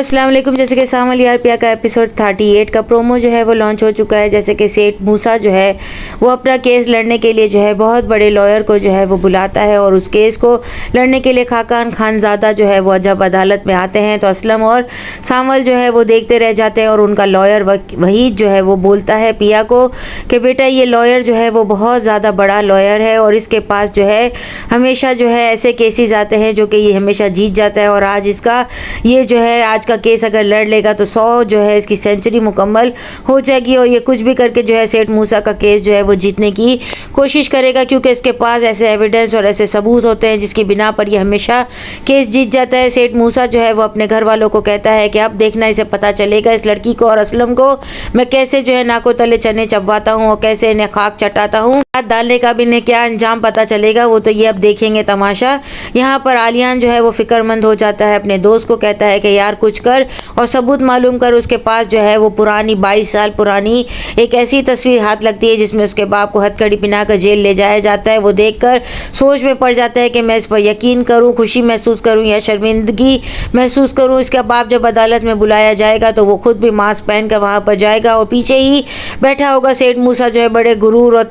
अस्सलाम वालेकुम। जैसे कि सामल यार पिया का एपिसोड 38 का प्रोमो जो है वो लॉन्च हो चुका है। जैसे कि सेठ मूसा जो है वो अपना केस लड़ने के लिए जो है बहुत बड़े लॉयर को जो है वो बुलाता है और उस केस को लड़ने के लिए खाकान खानज़ादा जो है वो जब अदालत में आते हैं तो असलम और सामल जो है वो देखते रह जाते हैं और उनका लॉयर वहीद जो है वो बोलता है पिया को कि बेटा ये लॉयर जो है वो बहुत ज़्यादा बड़ा लॉयर है और इसके पास जो है हमेशा जो है ऐसे केसेस आते हैं जो कि ये हमेशा जीत जाता है और आज इसका ये जो है आज का केस अगर लड़ लेगा तो 100 जो है इसकी सेंचुरी मुकम्मल हो जाएगी और ये कुछ भी करके जो है सेठ मूसा का केस जो है वो जीतने की कोशिश करेगा क्योंकि इसके पास ऐसे एविडेंस और ऐसे सबूत होते हैं जिसकी बिना पर ये हमेशा केस जीत जाता है। सेठ मूसा जो है वो अपने घर वालों को कहता है कि अब देखना इसे पता चलेगा इस लड़की को और असलम को मैं कैसे जो है नाकों तले चने चबवाता हूँ और कैसे इन्हें खाक चटाता हूँ। हाथ डालने का भी इन्हें क्या अंजाम पता चलेगा वो तो ये अब देखेंगे तमाशा। यहाँ पर आलियान जो है वो फिक्रमंद हो जाता है, अपने दोस्त को कहता है कि यार कुछ कर और सबूत मालूम कर। उसके पास जो है वो पुरानी 22 साल पुरानी एक ऐसी तस्वीर हाथ लगती है जिसमें उसके बाप को हथकड़ी पिना कर जेल ले जाया जाता है। वो देखकर सोच में पड़ जाता है कि मैं इस पर यकीन करूं, खुशी महसूस करूं या शर्मिंदगी महसूस करूं। इसका बाप जब अदालत में बुलाया जाएगा तो वो खुद भी मास्क पहन कर वहाँ पर जाएगा और पीछे ही बैठा होगा सेठ मूसा जो है बड़े गुरूर और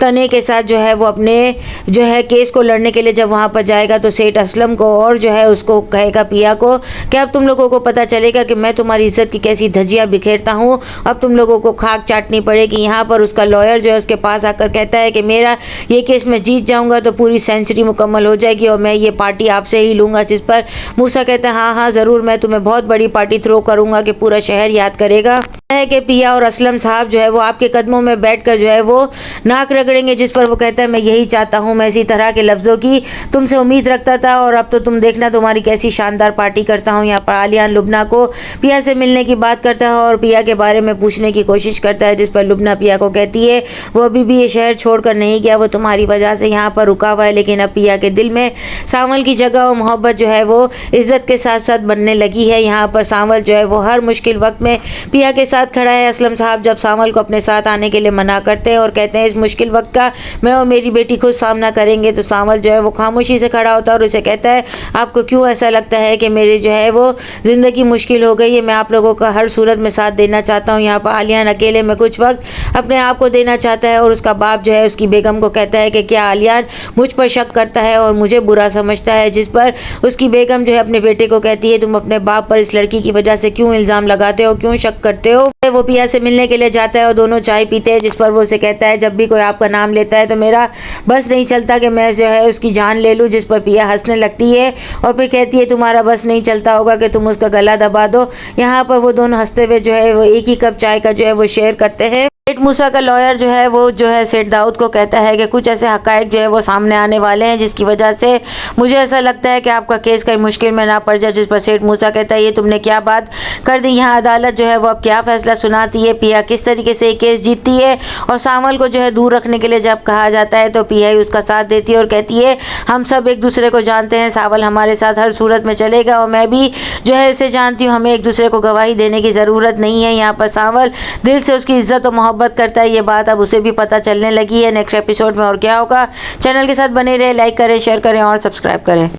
तने के साथ जो है वो अपने जो है केस को लड़ने के लिए जब वहाँ पर जाएगा तो सेठ असलम को और जो है उसको कहेगा पिया को कि अब तुम लोगों को पता चलेगा कि मैं तुम्हारी इज्जत की कैसी धज्जियाँ बिखेरता हूँ, अब तुम लोगों को खाक चाटनी पड़ेगी। यहाँ पर उसका लॉयर जो है उसके पास आकर कहता है कि मेरा ये केस मैं जीत जाऊँगा तो पूरी सेंचुरी मुकम्मल हो जाएगी और मैं ये पार्टी आपसे ही लूँगा। जिस पर मूसा कहता है हाँ हाँ ज़रूर, मैं तुम्हें बहुत बड़ी पार्टी थ्रो करूँगा कि पूरा शहर याद करेगा है कि पिया और असलम साहब जो है वो आपके कदमों में बैठकर जो है वो नाक रगड़ेंगे। जिस पर वो कहता है मैं यही चाहता हूँ, मैं इसी तरह के लफ्ज़ों की तुमसे उम्मीद रखता था और अब तो तुम देखना तुम्हारी कैसी शानदार पार्टी करता हूँ। यहाँ पर आलियान लुबना को पिया से मिलने की बात करता है और पिया के बारे में पूछने की कोशिश करता है जिस पर लुबना पिया को कहती है वो अभी भी ये शहर छोड़कर नहीं गया, वो तुम्हारी वजह से यहाँ पर रुका हुआ है। लेकिन अब पिया के दिल में सावल की जगह और मोहब्बत जो है वो इज़्ज़त के साथ साथ बनने लगी है। यहाँ पर सावल जो है वो हर मुश्किल वक्त में पिया के साथ खड़ा है। असलम साहब जब सावल को अपने साथ आने के लिए मना करते हैं और कहते हैं इस मुश्किल वक्त का मैं और मेरी बेटी खुद सामना करेंगे तो सावल जो है वो खामोशी से खड़ा होता है और उसे कहता है आपको क्यों ऐसा लगता है कि मेरी जो है वो ज़िंदगी मुश्किल हो गई है, मैं आप लोगों का हर सूरत में साथ देना चाहता हूँ। यहाँ पर आलियान अकेले में कुछ वक्त अपने आप को देना चाहता है और उसका बाप जो है उसकी बेगम को कहता है कि क्या आलियान मुझ पर शक करता है और मुझे बुरा समझता है। जिस पर उसकी बेगम जो है अपने बेटे को कहती है तुम अपने बाप पर इस लड़की की वजह से क्यों इल्ज़ाम लगाते हो, क्यों शक करते हो। वो पिया से मिलने के लिए जाता है और दोनों चाय पीते हैं जिस पर वो उसे कहता है जब भी कोई आपका नाम लेता है तो मेरा बस नहीं चलता कि मैं जो है उसकी जान ले लूँ। जिस पर पिया हंसने लगती है और फिर कहती है तुम्हारा बस नहीं चलता होगा कि तुम उसका गला दबा दो। यहाँ पर वो दोनों हंसते हुए जो है वो एक ही कप चाय का जो है वो शेयर करते हैं। सेठ मूसा का लॉयर जो है वो जो है सेठ दाऊद को कहता है कि कुछ ऐसे हकायक जो है वो सामने आने वाले हैं जिसकी वजह से मुझे ऐसा लगता है कि आपका केस कहीं मुश्किल में ना पड़ जाए। जिस पर सेठ मूसा कहता है ये तुमने क्या बात कर दी, यहाँ अदालत जो है वो अब क्या फैसला सुनाती है, पिया किस तरीके से केस जीतती है। और सावल को जो है दूर रखने के लिए जब कहा जाता है तो पिया ही उसका साथ देती है और कहती है हम सब एक दूसरे को जानते हैं, सावल हमारे साथ हर सूरत में चलेगा और मैं भी जो है इसे जानती हूँ, हमें एक दूसरे को गवाही देने की ज़रूरत नहीं है। यहाँ पर सावल दिल से उसकी इज्जत और मोहब्बत करता है, ये बात अब उसे भी पता चलने लगी है। नेक्स्ट एपिसोड में और क्या होगा, चैनल के साथ बने रहे, लाइक करें, शेयर करें और सब्सक्राइब करें।